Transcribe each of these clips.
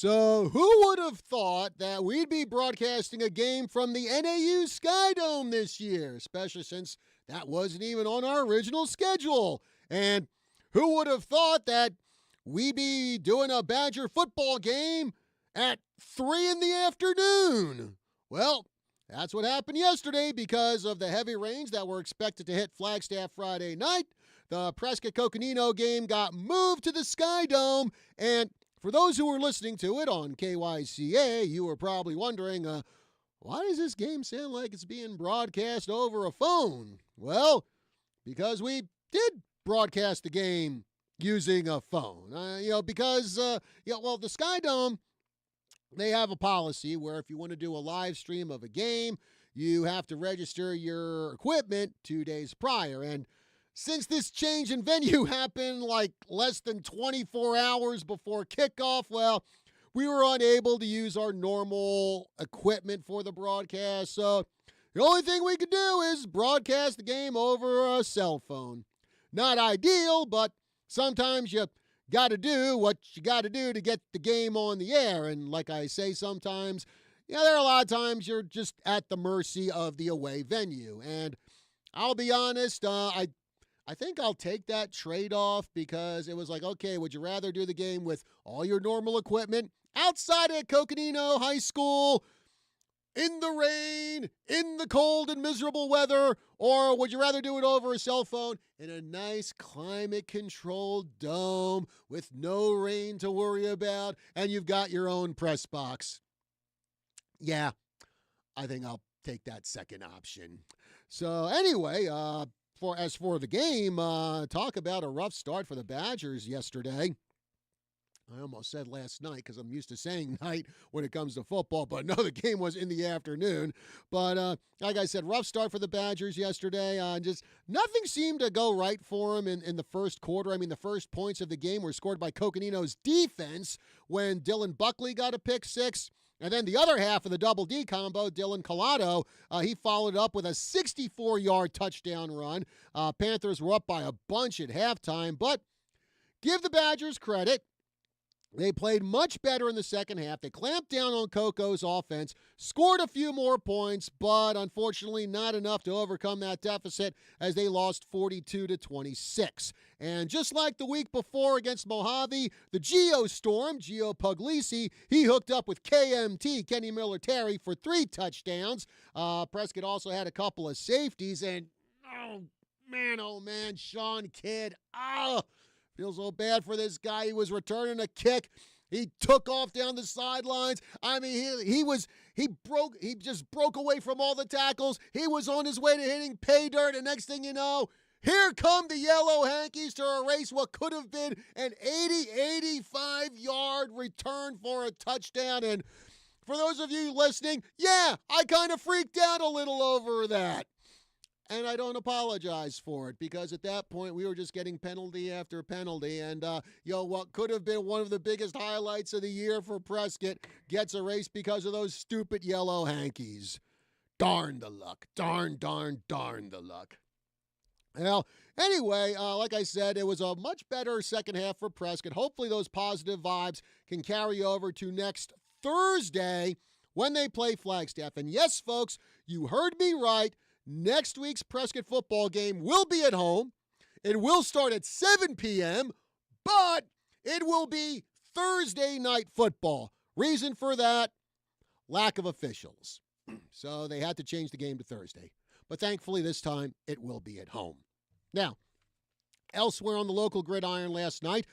So, who would have thought that we'd be broadcasting a game from the NAU Sky Dome this year, especially since that wasn't even on our original schedule? And who would have thought that we'd be doing a Badger football game at 3 in the afternoon? Well, that's what happened yesterday because of the heavy rains that were expected to hit Flagstaff Friday night. The Prescott Coconino game got moved to the Sky Dome, and for those who were listening to it on KYCA, you were probably wondering, why does this game sound like it's being broadcast over a phone? Well, because we did broadcast the game using a phone. The Sky Dome, they have a policy where if you want to do a live stream of a game, you have to register your equipment 2 days prior. And since this change in venue happened like less than 24 hours before kickoff, well, we were unable to use our normal equipment for the broadcast. So the only thing we could do is broadcast the game over a cell phone. Not ideal, but sometimes you got to do what you got to do to get the game on the air. And like I say, sometimes, there are a lot of times you're just at the mercy of the away venue. And I'll be honest, I think I'll take that trade-off because it was like, okay, would you rather do the game with all your normal equipment outside at Coconino High School, in the rain, in the cold and miserable weather, or would you rather do it over a cell phone in a nice climate-controlled dome with no rain to worry about, and you've got your own press box? Yeah, I think I'll take that second option. So anyway, as for the game, talk about a rough start for the Badgers yesterday. I almost said last night because I'm used to saying night when it comes to football, but no, the game was in the afternoon. But like I said, rough start for the Badgers yesterday. Just nothing seemed to go right for them in the first quarter. I mean, the first points of the game were scored by Coconino's defense when Dylan Buckley got a pick six. And then the other half of the double D combo, Dylan Collado, he followed up with a 64-yard touchdown run. Panthers were up by a bunch at halftime, but give the Badgers credit. They played much better in the second half. They clamped down on Coco's offense, scored a few more points, but unfortunately not enough to overcome that deficit as they lost 42-26. And just like the week before against Mojave, the Geo Puglisi, he hooked up with KMT, Kenny Miller-Terry, for 3 touchdowns. Prescott also had a couple of safeties, and oh man, Sean Kidd, feels so bad for this guy. He was returning a kick. He took off down the sidelines. I mean, he just broke away from all the tackles. He was on his way to hitting pay dirt, and next thing you know, here come the Yellow Hankies to erase what could have been an 85-yard return for a touchdown. And for those of you listening, yeah, I kind of freaked out a little over that. And I don't apologize for it because at that point we were just getting penalty after penalty. And, what could have been one of the biggest highlights of the year for Prescott gets erased because of those stupid Yellow Hankies. Darn the luck. Darn the luck. Well, anyway, like I said, it was a much better second half for Prescott. Hopefully those positive vibes can carry over to next Thursday when they play Flagstaff. And yes, folks, you heard me right. Next week's Prescott football game will be at home. It will start at 7 p.m., but it will be Thursday night football. Reason for that, lack of officials. So they had to change the game to Thursday. But thankfully this time it will be at home. Now, elsewhere on the local gridiron last night,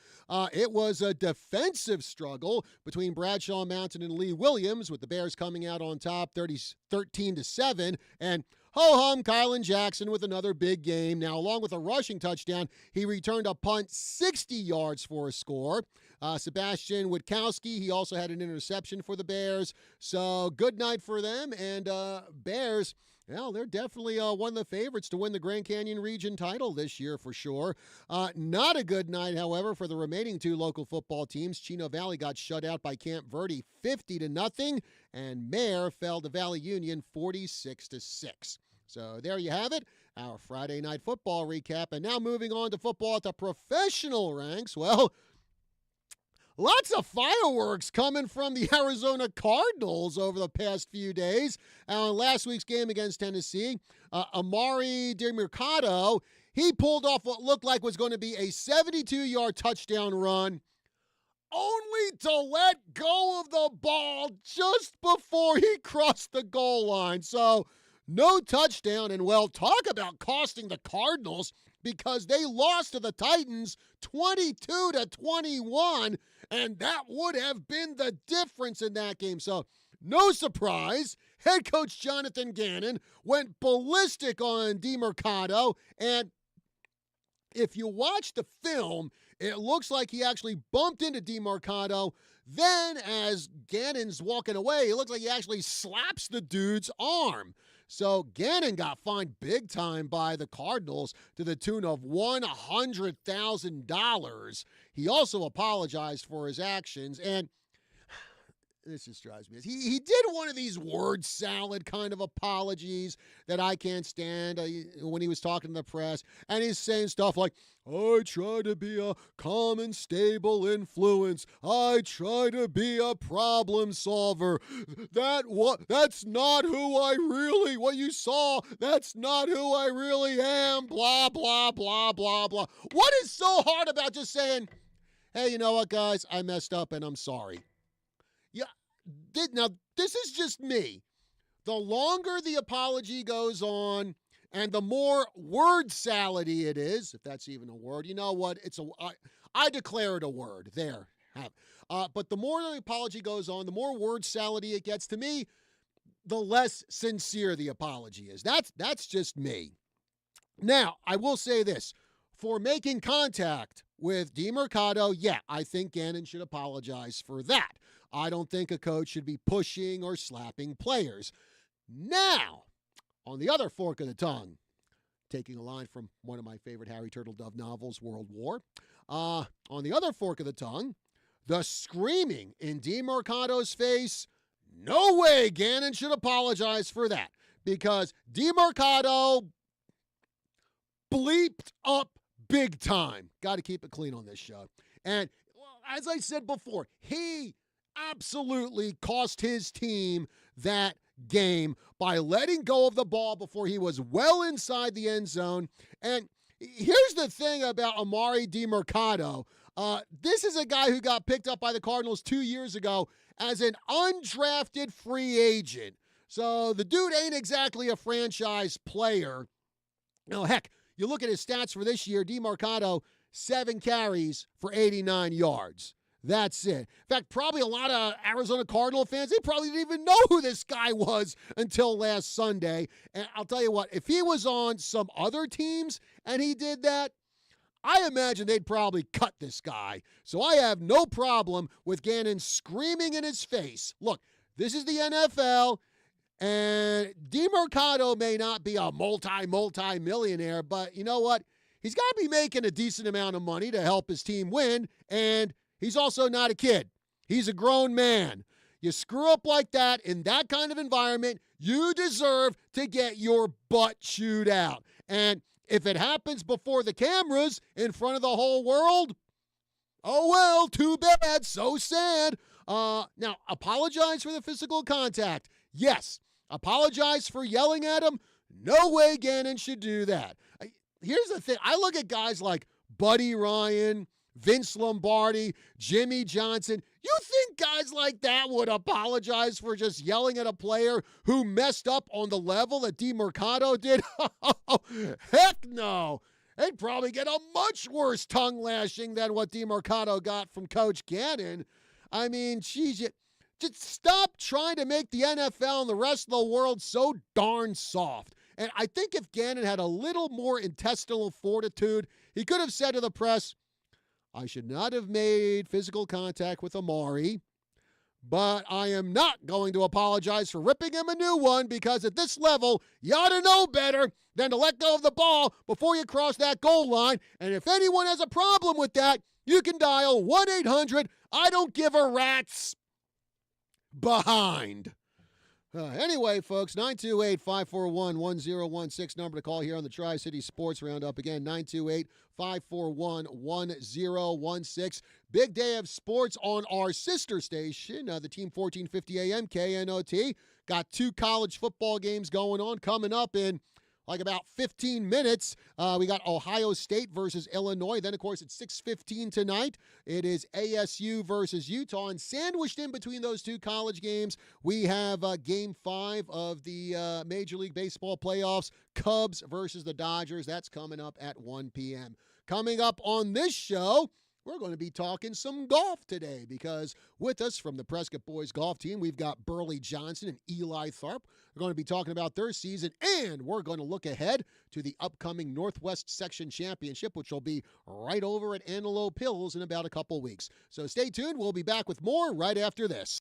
it was a defensive struggle between Bradshaw Mountain and Lee Williams, with the Bears coming out on top 13-7, and ho-hum Kylan Jackson with another big game. Now, along with a rushing touchdown, he returned a punt 60 yards for a score. Sebastian Witkowski, he also had an interception for the Bears. So good night for them, and Bears, well, they're definitely one of the favorites to win the Grand Canyon region title this year for sure. Not a good night, however, for the remaining 2 local football teams. Chino Valley got shut out by Camp Verde 50-0, and Mare fell to Valley Union 46-6. So there you have it, our Friday night football recap. And now moving on to football at the professional ranks. Well, lots of fireworks coming from the Arizona Cardinals over the past few days. Last week's game against Tennessee, Amari DiMercato, he pulled off what looked like was going to be a 72-yard touchdown run, only to let go of the ball just before he crossed the goal line. So, no touchdown, and well, talk about costing the Cardinals, because they lost to the Titans 22-21, and that would have been the difference in that game. So, no surprise, head coach Jonathan Gannon went ballistic on DiMercato, and if you watch the film, it looks like he actually bumped into DiMercato. Then, as Gannon's walking away, it looks like he actually slaps the dude's arm. So Gannon got fined big time by the Cardinals to the tune of $100,000. He also apologized for his actions, and this just drives me. He did one of these word salad kind of apologies that I can't stand when he was talking to the press, and he's saying stuff like, I try to be a calm and stable influence. I try to be a problem solver. That's not who I really, what you saw, that's not who I really am, blah, blah, blah, blah, blah. What is so hard about just saying, hey, you know what, guys, I messed up and I'm sorry? Yeah, now, this is just me. The longer the apology goes on and the more word salady it is, if that's even a word, you know what? I declare it a word. There. But the more the apology goes on, the more word salady it gets, to me, the less sincere the apology is. That's just me. Now, I will say this. For making contact with DiMercato, yeah, I think Gannon should apologize for that. I don't think a coach should be pushing or slapping players. Now, on the other fork of the tongue, taking a line from one of my favorite Harry Turtledove novels, World War, on the other fork of the tongue, the screaming in DiMercato's face, no way Gannon should apologize for that, because DiMercato bleeped up big time. Got to keep it clean on this show. And as I said before, he absolutely cost his team that game by letting go of the ball before he was well inside the end zone. And here's the thing about Amari DiMercato. This is a guy who got picked up by the Cardinals 2 years ago as an undrafted free agent. So the dude ain't exactly a franchise player. No, heck, you look at his stats for this year, DiMercato, 7 carries for 89 yards. That's it. In fact, probably a lot of Arizona Cardinal fans, they probably didn't even know who this guy was until last Sunday. And I'll tell you what, if he was on some other teams and he did that, I imagine they'd probably cut this guy. So I have no problem with Gannon screaming in his face. Look, this is the NFL, and DiMercato may not be a multi-millionaire, but you know what? He's got to be making a decent amount of money to help his team win, and he's also not a kid. He's a grown man. You screw up like that in that kind of environment, you deserve to get your butt chewed out. And if it happens before the cameras in front of the whole world, oh well, too bad, so sad. Now, apologize for the physical contact. Yes. Apologize for yelling at him. No way Gannon should do that. Here's the thing. I look at guys like Buddy Ryan, Vince Lombardi, Jimmy Johnson. You think guys like that would apologize for just yelling at a player who messed up on the level that DiMercato did? Heck no. They'd probably get a much worse tongue lashing than what DiMercato got from Coach Gannon. I mean, geez, just stop trying to make the NFL and the rest of the world so darn soft. And I think if Gannon had a little more intestinal fortitude, he could have said to the press, I should not have made physical contact with Amari, but I am not going to apologize for ripping him a new one, because at this level, you ought to know better than to let go of the ball before you cross that goal line. And if anyone has a problem with that, you can dial 1-800 I don't give a rat's behind. Anyway, folks, 928-541-1016, number to call here on the Tri-City Sports Roundup. Again, 928-541-1016. Big day of sports on our sister station, the Team 1450 AM, KNOT. Got 2 college football games going on coming up in like about 15 minutes. We got Ohio State versus Illinois. Then, of course, it's 6:15 tonight. It is ASU versus Utah. And sandwiched in between those 2 college games, we have Game 5 of the Major League Baseball playoffs, Cubs versus the Dodgers. That's coming up at 1 p.m. Coming up on this show, we're going to be talking some golf today because with us from the Prescott boys golf team, we've got Burley Johnson and Eli Tharp. We're going to be talking about their season, and we're going to look ahead to the upcoming Northwest Section Championship, which will be right over at Antelope Hills in about a couple weeks. So stay tuned. We'll be back with more right after this.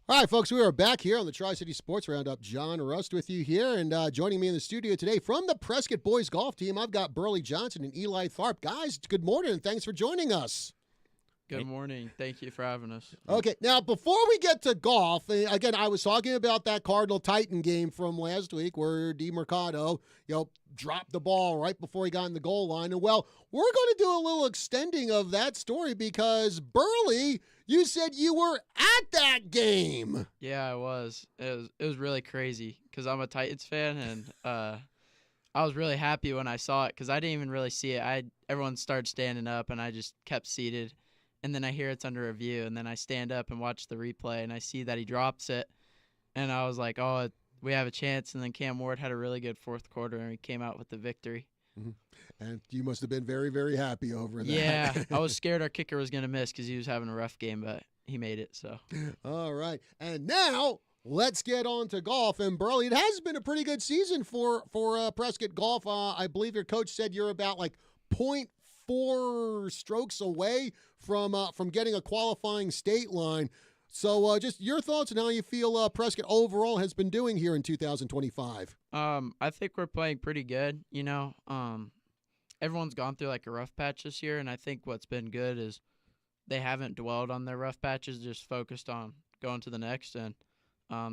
All right, folks, we are back here on the Tri-City Sports Roundup. John Rust with you here, and joining me in the studio today from the Prescott boys golf team, I've got Burley Johnson and Eli Tharp. Guys, good morning, and thanks for joining us. Good morning. Thank you for having us. Okay, now before we get to golf, again, I was talking about that Cardinal-Titan game from last week where DeMercado, dropped the ball right before he got in the goal line. And, well, we're going to do a little extending of that story because, Burley, you said you were at that game. Yeah, I was. It was really crazy because I'm a Titans fan, and I was really happy when I saw it because I didn't even really see it. Everyone started standing up, and I just kept seated. And then I hear it's under review, and then I stand up and watch the replay, and I see that he drops it. And I was like, oh, we have a chance. And then Cam Ward had a really good fourth quarter, and he came out with the victory. Mm-hmm. And you must have been very, very happy over that. Yeah, I was scared our kicker was going to miss because he was having a rough game, but he made it. So. All right. And now let's get on to golf. And, Burley, it has been a pretty good season for Prescott golf. I believe your coach said you're about like 0.4 strokes away from getting a qualifying state line. So just your thoughts on how you feel Prescott overall has been doing here in 2025. I think we're playing pretty good. Everyone's gone through like a rough patch this year, and I think what's been good is they haven't dwelled on their rough patches, just focused on going to the next, and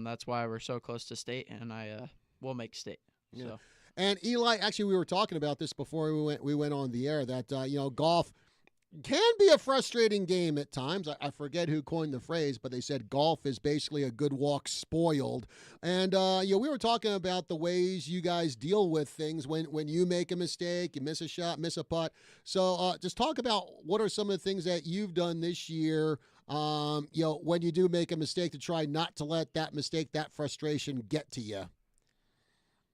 that's why we're so close to state, and I will make state. Yeah. So. And Eli, actually, we were talking about this before we went on the air that golf can be a frustrating game at times. I forget who coined the phrase, but they said golf is basically a good walk spoiled. And we were talking about the ways you guys deal with things when you make a mistake, you miss a shot, miss a putt. So just talk about what are some of the things that you've done this year. When you do make a mistake, to try not to let that mistake, that frustration get to you.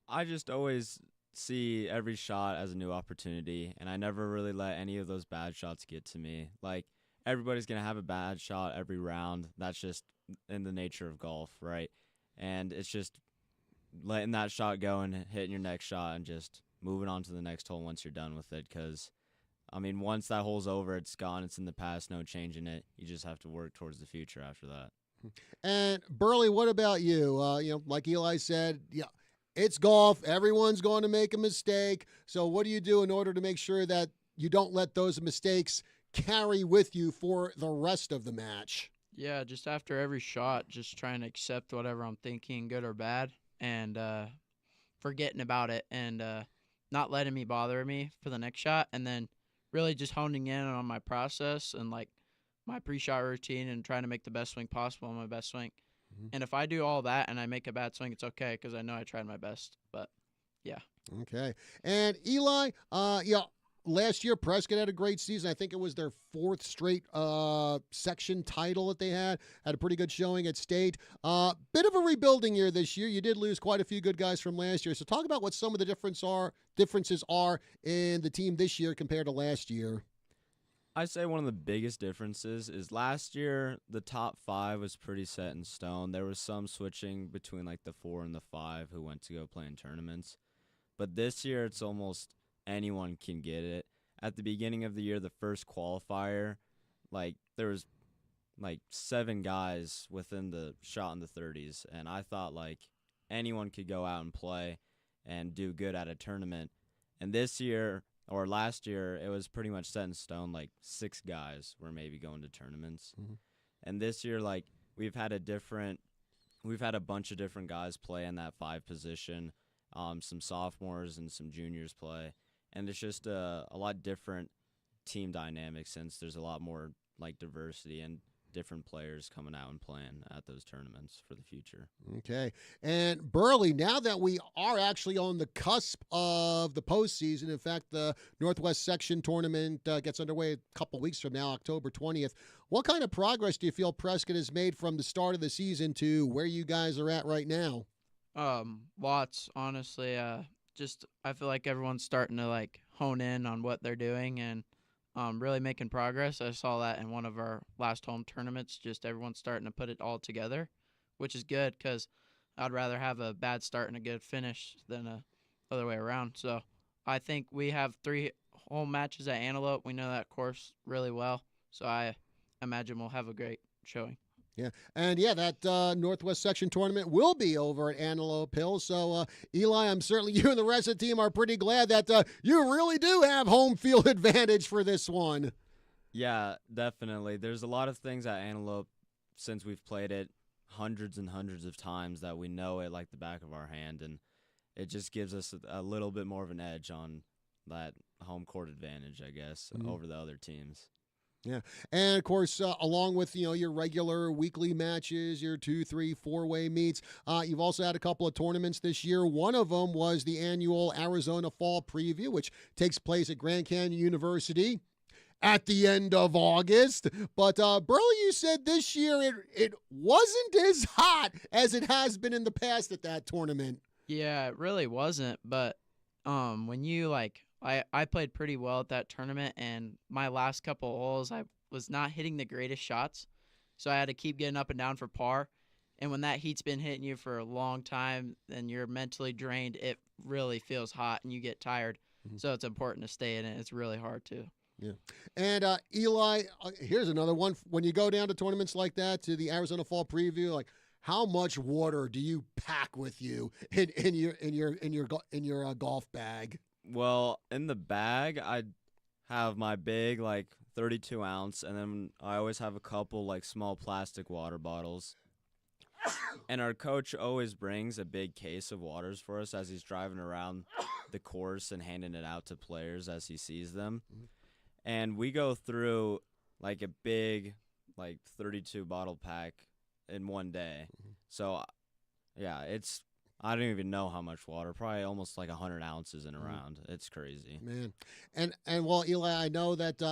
I just always see every shot as a new opportunity, and I never really let any of those bad shots get to me. Like, everybody's going to have a bad shot every round. That's just in the nature of golf, right? And it's just letting that shot go and hitting your next shot and just moving on to the next hole once you're done with it. Because, I mean, once that hole's over, it's gone. It's in the past. No changing it. You just have to work towards the future after that. And Burley, what about you? Like Eli said, it's golf. Everyone's going to make a mistake. So what do you do in order to make sure that you don't let those mistakes carry with you for the rest of the match? Yeah, just after every shot, just trying to accept whatever I'm thinking, good or bad, and forgetting about it and not letting me bother me for the next shot, and then really just honing in on my process and like my pre-shot routine and trying to make the best swing possible on my best swing. And if I do all that and I make a bad swing, it's okay because I know I tried my best. But, yeah. Okay. And Eli, last year Prescott had a great season. I think it was their fourth straight section title that they had. Had a pretty good showing at state. Bit of a rebuilding year this year. You did lose quite a few good guys from last year. So talk about what some of the differences are in the team this year compared to last year. I say one of the biggest differences is last year the top 5 was pretty set in stone. There was some switching between like the 4 and the 5 who went to go play in tournaments. But this year it's almost anyone can get it. At the beginning of the year, the first qualifier, like there was like 7 guys within the shot in the 30s, and I thought like anyone could go out and play and do good at a tournament. And this year or last year, it was pretty much set in stone. Like 6 guys were maybe going to tournaments. And this year, like we've had a bunch of different guys play in that 5 position. Some sophomores and some juniors play, and it's just a lot different team dynamic since there's a lot more like diversity and different players coming out and playing at those tournaments for the future. Okay. And Burley, now that we are actually on the cusp of the postseason, in fact, the Northwest Section tournament gets underway a couple weeks from now, October 20th. What kind of progress do you feel Prescott has made from the start of the season to where you guys are at right now? Lots, honestly. Just I feel like everyone's starting to like hone in on what they're doing and really making progress. I saw that in one of our last home tournaments. Just everyone's starting to put it all together, which is good because I'd rather have a bad start and a good finish than a other way around. So I think we have 3 home matches at Antelope. We know that course really well, so I imagine we'll have a great showing. Yeah, and that Northwest Section tournament will be over at Antelope Hill. So, Eli, I'm certainly you and the rest of the team are pretty glad that you really do have home field advantage for this one. Yeah, definitely. There's a lot of things at Antelope since we've played it hundreds and hundreds of times that we know it like the back of our hand, and it just gives us a little bit more of an edge on that home court advantage, I guess, over the other teams. Yeah, and of course, along with your regular weekly matches, your 2, 3, 4-way meets, you've also had a couple of tournaments this year. One of them was the annual Arizona Fall Preview, which takes place at Grand Canyon University at the end of August. But Burley, you said this year it wasn't as hot as it has been in the past at that tournament. Yeah, it really wasn't. But when you I played pretty well at that tournament, and my last couple of holes, I was not hitting the greatest shots, so I had to keep getting up and down for par. And when that heat's been hitting you for a long time and you're mentally drained, it really feels hot and you get tired. So it's important to stay in it. It's really hard too. Yeah. And Eli, here's another one. When you go down to tournaments like that, to the Arizona Fall Preview, like how much water do you pack with you in your golf bag? Well, in the bag, I have my big, like, 32 ounce, and then I always have a couple like small plastic water bottles. And our coach always brings a big case of waters for us as he's driving around the course and handing it out to players as he sees them. And we go through like a big, like 32 bottle pack in one day. So, yeah, I don't even know how much water. Probably almost like 100 ounces in a round. It's crazy. Man. And well, Eli, I know that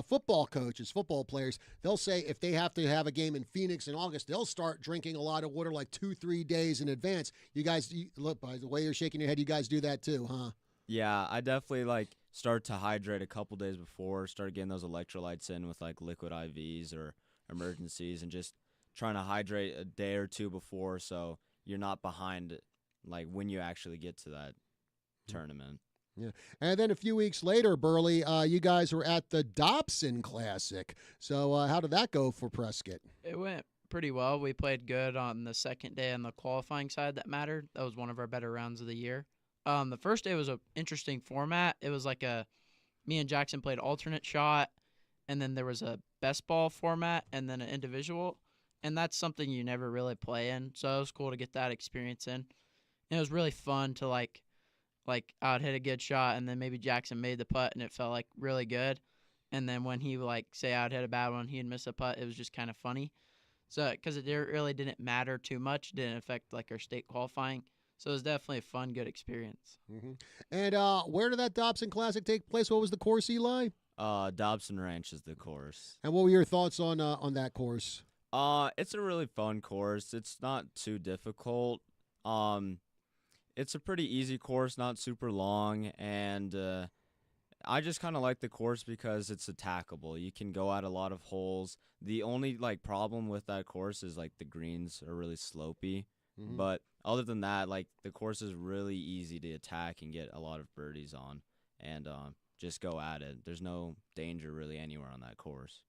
football coaches, football players, they'll say if they have to have a game in Phoenix in August, they'll start drinking a lot of water like 2-3 days in advance. You guys, look, by the way you're shaking your head, you guys do that too, huh? Yeah, I definitely like start to hydrate a couple days before, start getting those electrolytes in with like liquid IVs or emergencies, and just trying to hydrate a day or two before so you're not behind like when you actually get to that tournament. Yeah. And then a few weeks later, Burley, you guys were at the Dobson Classic. So how did that go for Prescott? It went pretty well. We played good on the second day on the qualifying side that mattered. That was one of our better rounds of the year. The first day was an interesting format. It was like me and Jackson played alternate shot, and then there was a best ball format and then an individual. And that's something you never really play in. So it was cool to get that experience in. And it was really fun to like I would hit a good shot, and then maybe Jackson made the putt, and it felt like really good. And then when he like say I would hit a bad one, he'd miss a putt. It was just kind of funny. So because it really didn't matter too much, didn't affect like our state qualifying. So it was definitely a fun, good experience. Mm-hmm. And where did that Dobson Classic take place? What was the course, Eli? Dobson Ranch is the course. And what were your thoughts on that course? It's a really fun course. It's not too difficult. It's a pretty easy course, not super long, and I just kind of like the course because it's attackable. You can go at a lot of holes. The only like problem with that course is like the greens are really slopey, but other than that, like the course is really easy to attack and get a lot of birdies on, and just go at it. There's no danger really anywhere on that course.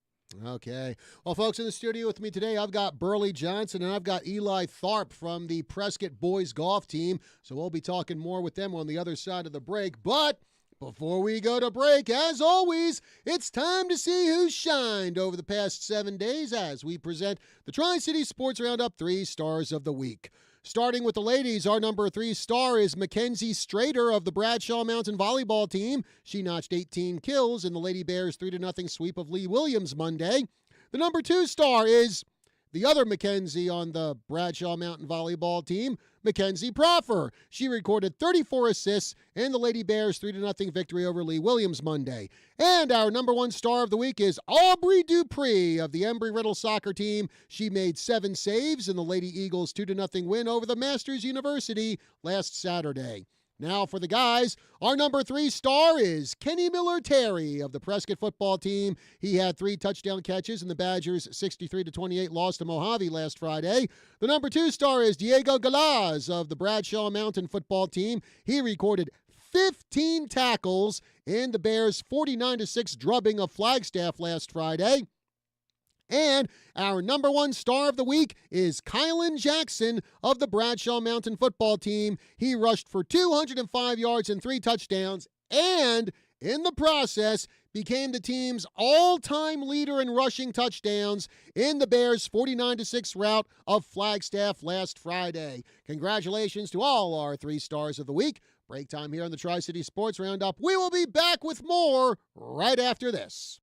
Okay. Well, folks, in the studio with me today, I've got Burley Johnson and I've got Eli Tharp from the Prescott boys golf team. So we'll be talking more with them on the other side of the break. But before we go to break, as always, it's time to see who shined over the past 7 days as we present the Tri-City Sports Roundup 3 Stars of the Week. Starting with the ladies, our number 3 star is Mackenzie Strader of the Bradshaw Mountain Volleyball team. She notched 18 kills in the Lady Bears' 3-0 sweep of Lee Williams Monday. The number 2 star is the other Mackenzie on the Bradshaw Mountain Volleyball team, Mackenzie Proffer. She recorded 34 assists in the Lady Bears' 3-0 victory over Lee Williams Monday. And our number 1 star of the week is Aubrey Dupree of the Embry-Riddle soccer team. She made 7 saves in the Lady Eagles' 2-0 win over the Masters University last Saturday. Now for the guys, our number 3 star is Kenny Miller-Terry of the Prescott football team. He had 3 touchdown catches in the Badgers' 63-28 loss to Mojave last Friday. The number 2 star is Diego Galaz of the Bradshaw Mountain football team. He recorded 15 tackles in the Bears' 49-6 drubbing of Flagstaff last Friday. And our number 1 star of the week is Kylan Jackson of the Bradshaw Mountain football team. He rushed for 205 yards and 3 touchdowns, and in the process became the team's all-time leader in rushing touchdowns in the Bears' 49-6 rout of Flagstaff last Friday. Congratulations to all our 3 stars of the week. Break time here on the Tri-City Sports Roundup. We will be back with more right after this.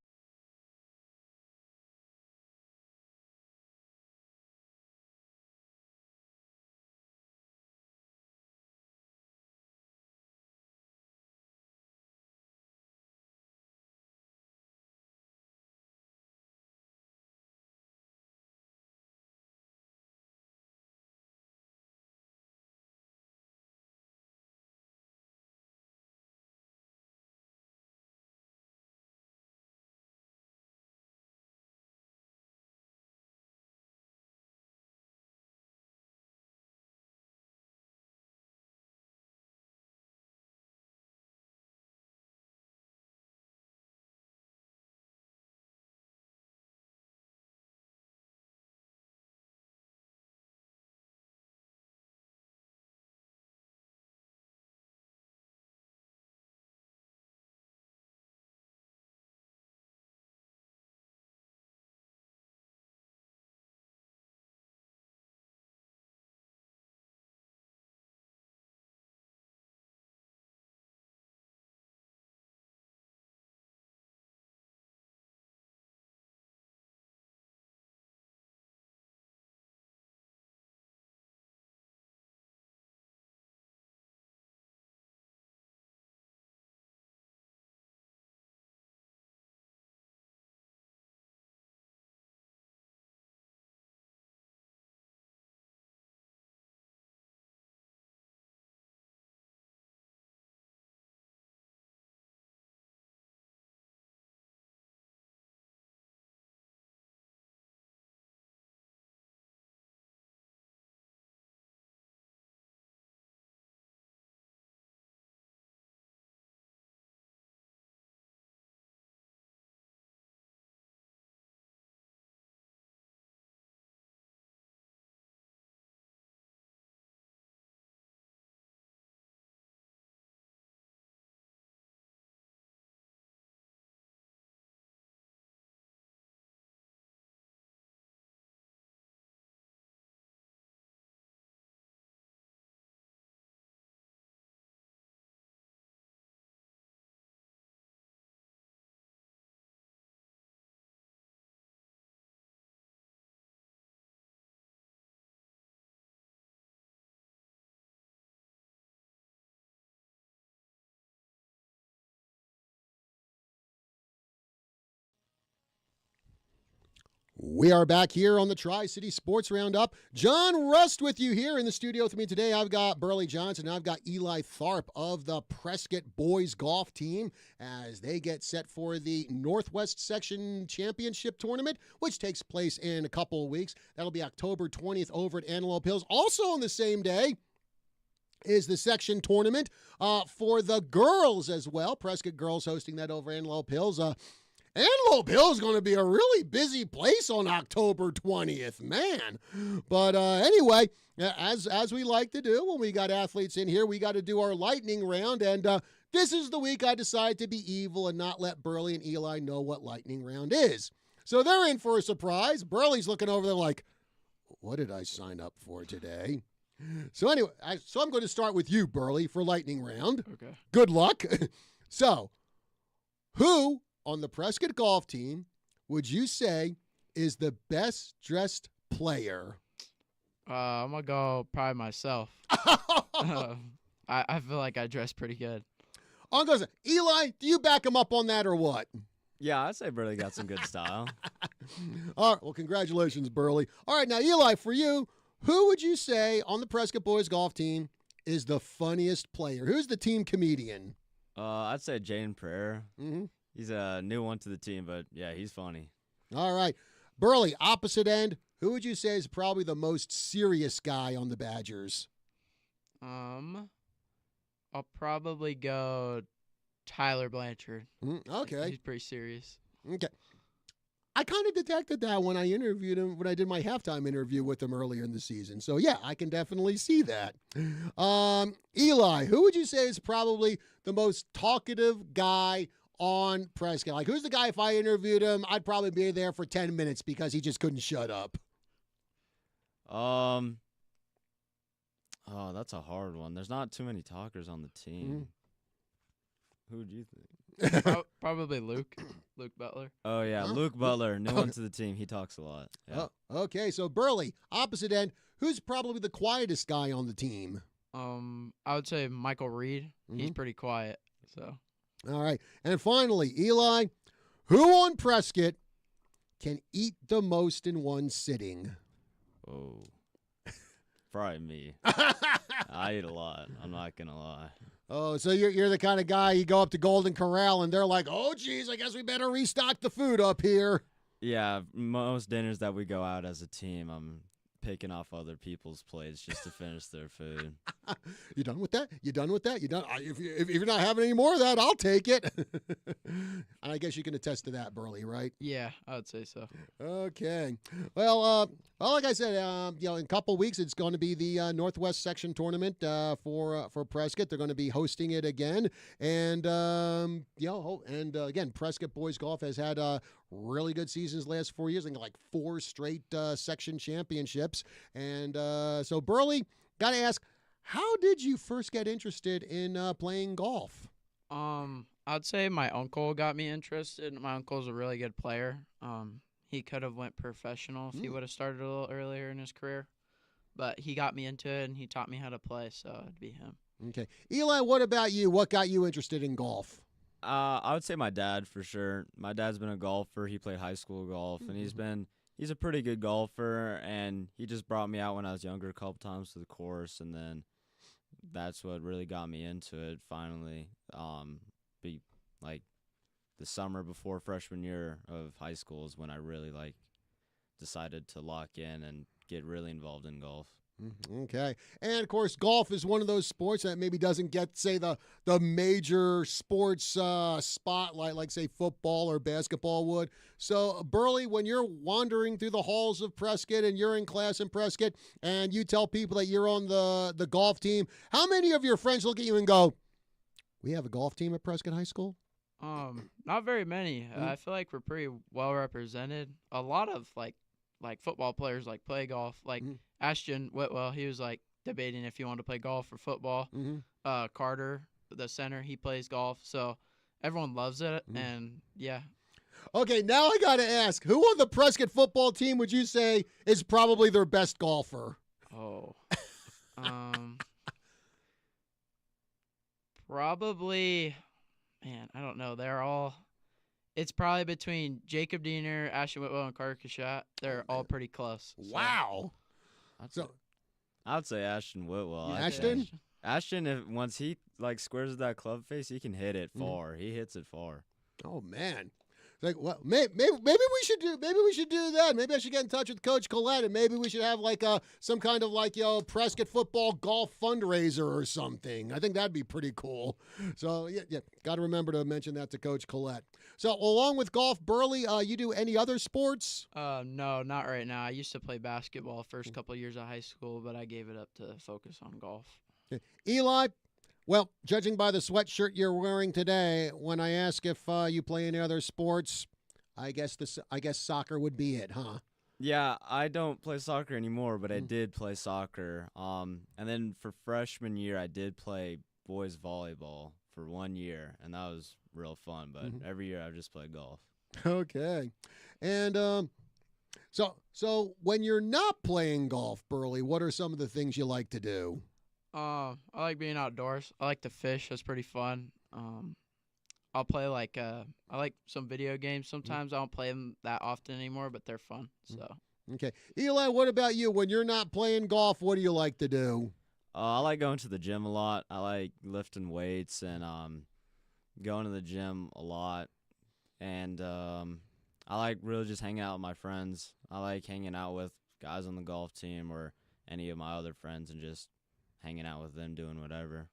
We are back here on the Tri-City Sports Roundup. John Rust with you here in the studio with me today. I've got Burley Johnson and I've got Eli Tharp of the Prescott boys golf team as they get set for the Northwest Section Championship Tournament, which takes place in a couple of weeks. That'll be October 20th over at Antelope Hills. Also on the same day is the section tournament for the girls as well. Prescott girls hosting that over Antelope Hills. Antelope Hill is going to be a really busy place on October 20th, man. But anyway, as we like to do when we got athletes in here, we got to do our lightning round. And this is the week I decided to be evil and not let Burley and Eli know what lightning round is. So they're in for a surprise. Burley's looking over there like, what did I sign up for today? So anyway, I'm going to start with you, Burley, for lightning round. Okay. Good luck. So, who on the Prescott golf team would you say is the best dressed player? I'm going to go probably myself. I feel like I dress pretty good. I'm going to say, Eli, do you back him up on that or what? Yeah, I'd say Burley got some good style. All right, well, congratulations, Burley. All right, now, Eli, for you, who would you say on the Prescott boys golf team is the funniest player? Who's the team comedian? I'd say Jaden Prayer. Mm-hmm. He's a new one to the team, but yeah, he's funny. All right. Burley, opposite end, who would you say is probably the most serious guy on the Badgers? I'll probably go Tyler Blanchard. Okay. He's pretty serious. Okay. I kind of detected that when I interviewed him, when I did my halftime interview with him earlier in the season. So, yeah, I can definitely see that. Eli, who would you say is probably the most talkative guy on Prescott? Like, who's the guy, if I interviewed him, I'd probably be there for 10 minutes because he just couldn't shut up? Oh, that's a hard one. There's not too many talkers on the team. Who would you think? Probably Luke Butler. Oh, yeah, Huh? Luke Butler, new one to the team. He talks a lot. Yeah. Okay, so Burley, opposite end, who's probably the quietest guy on the team? I would say Michael Reed. He's pretty quiet. So. All right. And finally, Eli, who on Prescott can eat the most in one sitting? Oh, probably me. I eat a lot. I'm not going to lie. Oh, so you're the kind of guy, you go up to Golden Corral and they're like, oh, geez, I guess we better restock the food up here. Yeah, most dinners that we go out as a team, I'm picking off other people's plates just to finish their food. You done with that? You done with that? You done? If you're not having any more of that, I'll take it. And I guess you can attest to that, Burley, right? Yeah, I would say so. Okay. Well, like I said, in a couple weeks, it's going to be the Northwest Section Tournament for Prescott. They're going to be hosting it again, and again, Prescott boys golf has had really good seasons last 4 years. I think like 4 straight section championships, and so Burley, got to ask, how did you first get interested in playing golf? I'd say my uncle got me interested. My uncle's a really good player. He could have went professional if he would have started a little earlier in his career, but he got me into it and he taught me how to play, so it'd be him. Okay. Eli, what about you? What got you interested in golf? I would say my dad for sure. My dad's been a golfer. He played high school golf, and he's a pretty good golfer, and he just brought me out when I was younger a couple times to the course, and then that's what really got me into it finally. The summer before freshman year of high school is when I really decided to lock in and get really involved in golf. Okay. And, of course, golf is one of those sports that maybe doesn't get, say, the major sports spotlight like, say, football or basketball would. So, Burley, when you're wandering through the halls of Prescott and you're in class in Prescott and you tell people that you're on the golf team, how many of your friends look at you and go, we have a golf team at Prescott High School? Not very many. I feel like we're pretty well represented. A lot of, like football players play golf. Ashton Whitwell, he was debating if he wanted to play golf or football. Carter, the center, he plays golf. So everyone loves it, and yeah. Okay, now I got to ask, who on the Prescott football team would you say is probably their best golfer? Oh. Probably, man, I don't know. It's probably between Jacob Diener, Ashton Whitwell, and Carter Kashat. They're all pretty close. So. Wow. So I'd say Ashton Whitwell. Ashton? Ashton, if once he squares with that club face, he can hit it far. He hits it far. Oh man. Like, well, maybe we should do that. Maybe I should get in touch with Coach Collette, and maybe we should have some kind of Prescott football golf fundraiser or something. I think that'd be pretty cool. So yeah, got to remember to mention that to Coach Collette. So along with golf, Burley, you do any other sports? No, not right now. I used to play basketball first couple of years of high school, but I gave it up to focus on golf. Eli. Well, judging by the sweatshirt you're wearing today, when I ask if you play any other sports, I guess soccer would be it, huh? Yeah, I don't play soccer anymore, but I did play soccer. And then for freshman year, I did play boys volleyball for 1 year, and that was real fun. But every year, I've just played golf. Okay, and so when you're not playing golf, Burley, what are some of the things you like to do? I like being outdoors. I like to fish. That's pretty fun. I'll play I like some video games. Sometimes I don't play them that often anymore, but they're fun. So. Okay, Eli, what about you? When you're not playing golf, what do you like to do? I like going to the gym a lot. I like lifting weights and going to the gym a lot. And I like really just hanging out with my friends. I like hanging out with guys on the golf team or any of my other friends and just hanging out with them, doing whatever.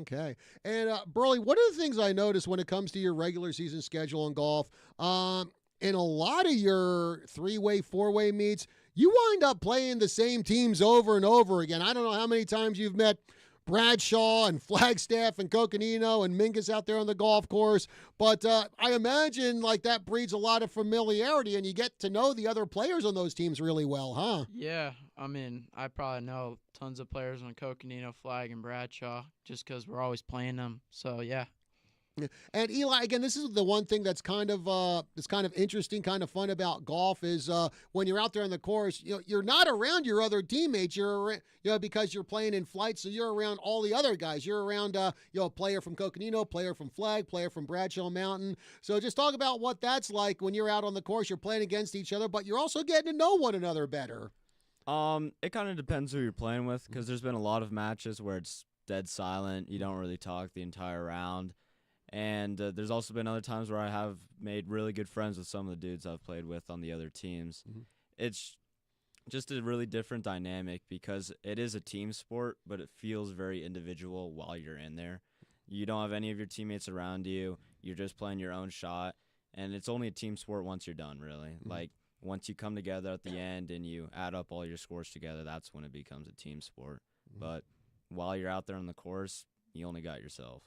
Okay. And, Burley, what are the things I notice when it comes to your regular season schedule in golf? In a lot of your three-way, four-way meets, you wind up playing the same teams over and over again. I don't know how many times you've met Bradshaw and Flagstaff and Coconino and Mingus out there on the golf course, but I imagine that breeds a lot of familiarity, and you get to know the other players on those teams really well, huh? Yeah, I mean, I probably know tons of players on Coconino, Flag, and Bradshaw just because we're always playing them. So yeah. And Eli, again, this is the one thing that's kind of interesting, kind of fun about golf is when you're out there on the course, you're not around your other teammates. You're because you're playing in flight, so you're around all the other guys. You're around a player from Coconino, player from Flag, player from Bradshaw Mountain. So just talk about what that's like when you're out on the course. You're playing against each other, but you're also getting to know one another better. It kind of depends who you're playing with because there's been a lot of matches where it's dead silent. You don't really talk the entire round. And there's also been other times where I have made really good friends with some of the dudes I've played with on the other teams. It's just a really different dynamic because it is a team sport, but it feels very individual while you're in there. You don't have any of your teammates around you. You're just playing your own shot. And it's only a team sport once you're done, really. Once you come together at the end and you add up all your scores together, that's when it becomes a team sport. But while you're out there on the course, you only got yourself.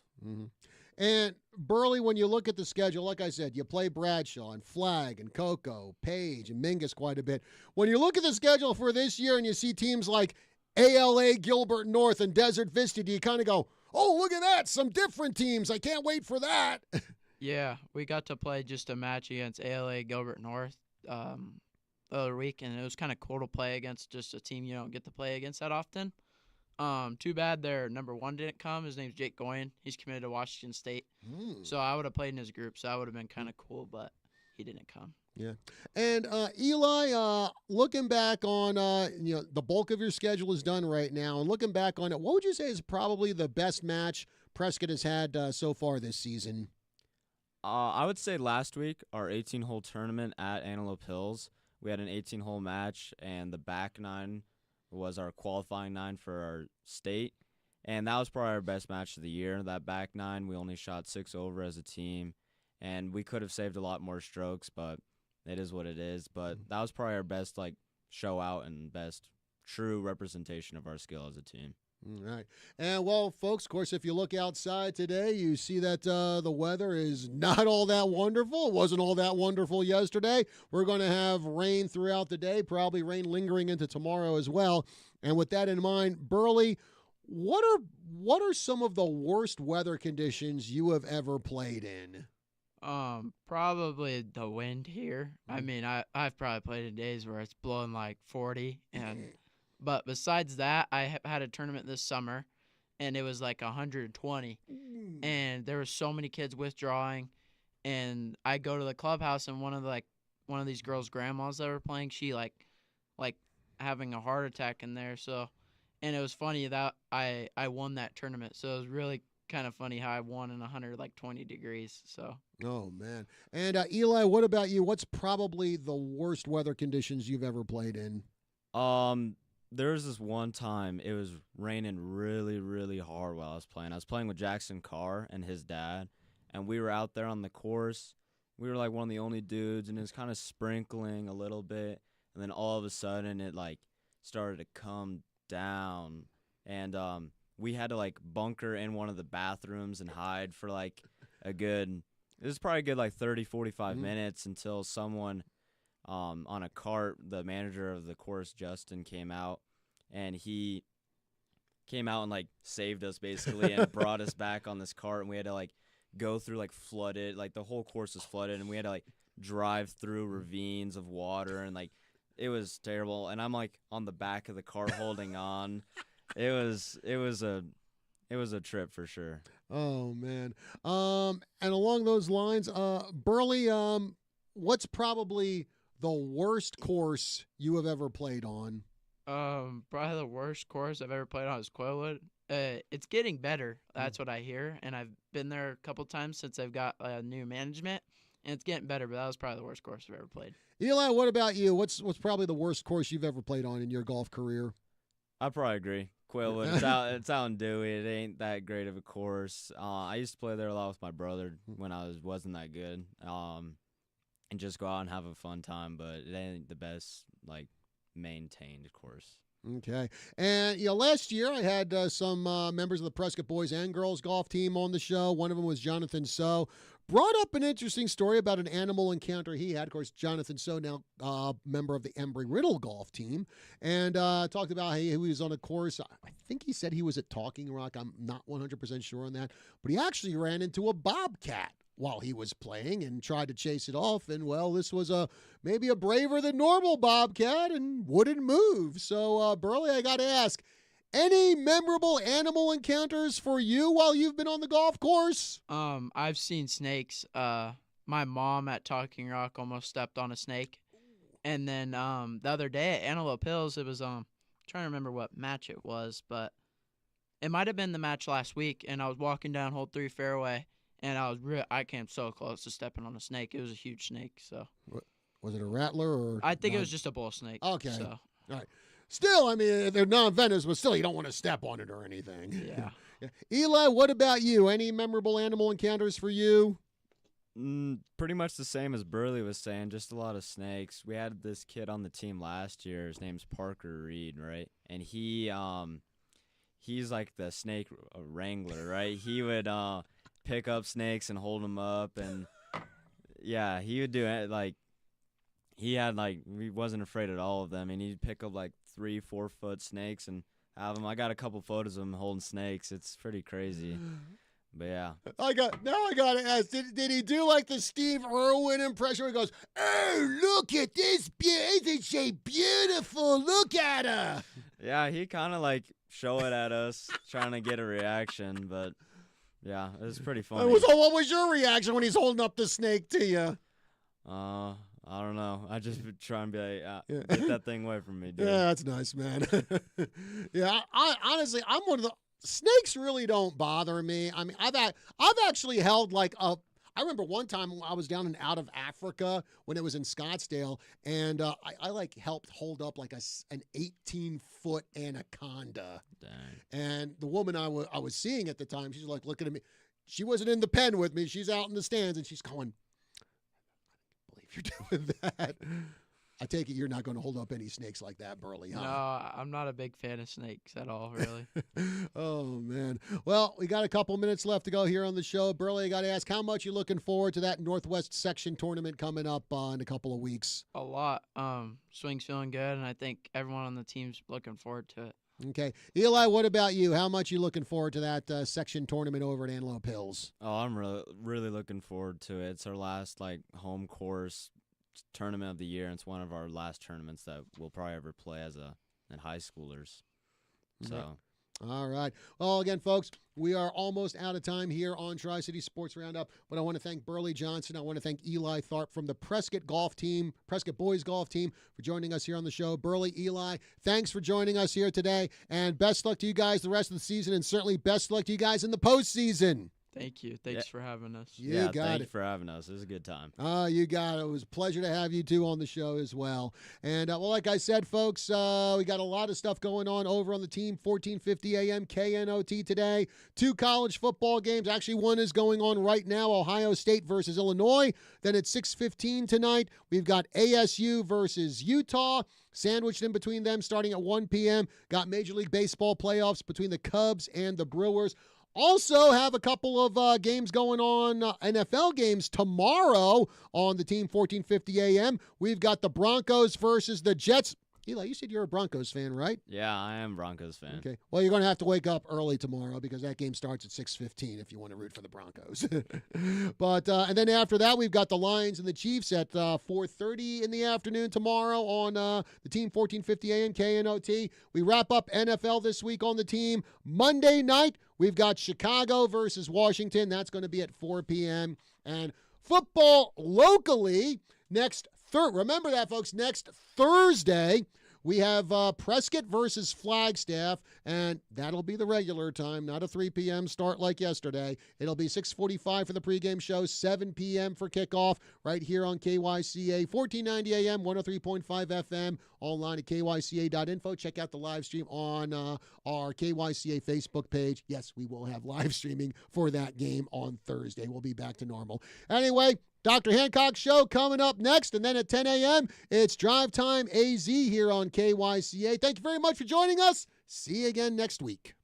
And Burley, when you look at the schedule, like I said, you play Bradshaw and Flag and Coco, Page and Mingus quite a bit. When you look at the schedule for this year and you see teams like ALA, Gilbert North, and Desert Vista, do you kind of go, oh, look at that, some different teams. I can't wait for that. Yeah, we got to play just a match against ALA, Gilbert North the other week, and it was kind of cool to play against just a team you don't get to play against that often. Too bad their number one didn't come. His name's Jake Goyen. He's committed to Washington State. So I would have played in his group, so that would have been kind of cool, but he didn't come. Yeah. And Eli, looking back on the bulk of your schedule is done right now, and looking back on it, what would you say is probably the best match Prescott has had so far this season? I would say last week, our 18-hole tournament at Antelope Hills, we had an 18-hole match, and the back nine was our qualifying nine for our state, and that was probably our best match of the year. That back nine, we only shot 6 over as a team, and we could have saved a lot more strokes, but it is what it is. But that was probably our best show out and best true representation of our skill as a team. All right. And, well, folks, of course, if you look outside today, you see that the weather is not all that wonderful. It wasn't all that wonderful yesterday. We're going to have rain throughout the day, probably rain lingering into tomorrow as well. And with that in mind, Burley, what are some of the worst weather conditions you have ever played in? Probably the wind here. I mean, I've probably played in days where it's blowing 40 and but besides that, I had a tournament this summer, and it was 120, and there were so many kids withdrawing, and I go to the clubhouse, and one of these girls' grandmas that were playing, she like having a heart attack in there. So, and it was funny that I won that tournament. So it was really kind of funny how I won in 120 degrees. So. Oh man. And Eli, what about you? What's probably the worst weather conditions you've ever played in? There was this one time it was raining really, really hard while I was playing. I was playing with Jackson Carr and his dad, and we were out there on the course. We were like one of the only dudes, and it was kind of sprinkling a little bit, and then all of a sudden it like started to come down, and we had to like bunker in one of the bathrooms and hide for like a good. It was probably a good like 30, 45 minutes until someone on a cart, the manager of the course, Justin, came out, and he came out and like saved us basically and brought us back on this cart, and we had to like go through like flooded, like the whole course was flooded, and we had to like drive through ravines of water, and like it was terrible. And I'm like on the back of the cart holding on. It was a trip for sure. Oh man. And along those lines, Burley, what's probably the worst course you have ever played on? Probably the worst course I've ever played on is Quailwood. It's getting better. That's what I hear, and I've been there a couple times since I've got new management, and it's getting better. But that was probably the worst course I've ever played. Eli, what about you? What's probably the worst course you've ever played on in your golf career? I probably agree. Quailwood, it's out in Dewey. It ain't that great of a course. I used to play there a lot with my brother when I wasn't that good. And just go out and have a fun time, but it ain't the best like maintained course. Okay. And, last year I had some members of the Prescott boys and girls golf team on the show. One of them was Jonathan So. Brought up an interesting story about an animal encounter he had. Of course, Jonathan So, now member of the Embry-Riddle golf team, and talked about how he was on a course. I think he said he was at Talking Rock. I'm not 100% sure on that. But he actually ran into a bobcat while he was playing and tried to chase it off. And, well, this was maybe a braver than normal bobcat and wouldn't move. So, Burley, I got to ask, any memorable animal encounters for you while you've been on the golf course? I've seen snakes. My mom at Talking Rock almost stepped on a snake. And then the other day at Antelope Hills, it was trying to remember what match it was, but it might have been the match last week, and I was walking down hole 3 fairway, and I came so close to stepping on a snake. It was a huge snake. So Was it a rattler or? I think it was just a bull snake. Okay. So. All right. Still, I mean, they're non-venomous, but still, you don't want to step on it or anything. Yeah. Yeah. Eli, what about you? Any memorable animal encounters for you? Pretty much the same as Burley was saying, just a lot of snakes. We had this kid on the team last year. His name's Parker Reed, right? And he's like the snake wrangler, right? He would pick up snakes and hold them up, and yeah, he would do it. Like he wasn't afraid at all of them, and he'd pick up like 3-4 foot snakes and have them. I got a couple photos of him holding snakes. It's pretty crazy. But yeah. I got to ask, did he do like the Steve Irwin impression where he goes, "Oh, look at this, isn't she beautiful? Look at her." Yeah, he kind of like show it at us, trying to get a reaction, but yeah, it was pretty funny. So what was your reaction when he's holding up the snake to you? I don't know. I just would try and be like, get that thing away from me, dude. Yeah, that's nice, man. Yeah, I honestly, I'm one of the snakes. Really don't bother me. I mean, I've actually held like a. I remember one time I was down and out of Africa when it was in Scottsdale, and I like helped hold up like an 18-foot anaconda. Dang. And the woman I was seeing at the time, she's like looking at me. She wasn't in the pen with me. She's out in the stands, and she's going, "You're doing that." I take it you're not going to hold up any snakes like that, Burley, huh? No, I'm not a big fan of snakes at all, really. Oh, man. Well, we got a couple minutes left to go here on the show. Burley, I got to ask, how much you looking forward to that Northwest Section tournament coming up in a couple of weeks? A lot. Swing's feeling good, and I think everyone on the team's looking forward to it. Okay. Eli, what about you? How much you looking forward to that section tournament over at Antelope Hills? Oh, I'm really looking forward to it. It's our last like home course tournament of the year, and it's one of our last tournaments that we'll probably ever play as high schoolers. So All right. Well, again, folks, we are almost out of time here on Tri-City Sports Roundup, but I want to thank Burley Johnson. I want to thank Eli Tharp from the Prescott boys golf team for joining us here on the show. Burley, Eli, thanks for joining us here today, and best luck to you guys the rest of the season, and certainly best luck to you guys in the postseason. Thanks for having us. Thank you for having us. It was a good time. You got it. It was a pleasure to have you two on the show as well. And, well, like I said, folks, we got a lot of stuff going on over on the team, 1450 AM KNOT today. 2 college football games. Actually, one is going on right now, Ohio State versus Illinois. Then at 6:15 tonight, we've got ASU versus Utah. Sandwiched in between them starting at 1 p.m. Got Major League Baseball playoffs between the Cubs and the Brewers. Also have a couple of games going on, NFL games tomorrow on the team 1450 AM. We've got the Broncos versus the Jets. Eli, you said you're a Broncos fan, right? Yeah, I am a Broncos fan. Okay. Well, you're going to have to wake up early tomorrow because that game starts at 6:15 if you want to root for the Broncos. But and then after that, we've got the Lions and the Chiefs at 4:30 in the afternoon tomorrow on the team 1450 AM KNOT. We wrap up NFL this week on the team. Monday night, we've got Chicago versus Washington. That's going to be at 4 p.m. And football locally remember that, folks, next Thursday, we have Prescott versus Flagstaff, and that'll be the regular time, not a 3 p.m. start like yesterday. It'll be 6:45 for the pregame show, 7 p.m. for kickoff, right here on KYCA, 1490 AM, 103.5 FM, online at kyca.info. Check out the live stream on our KYCA Facebook page. Yes, we will have live streaming for that game on Thursday. We'll be back to normal. Anyway, Dr. Hancock Show coming up next, and then at 10 a.m., it's Drive Time AZ here on KYCA. Thank you very much for joining us. See you again next week.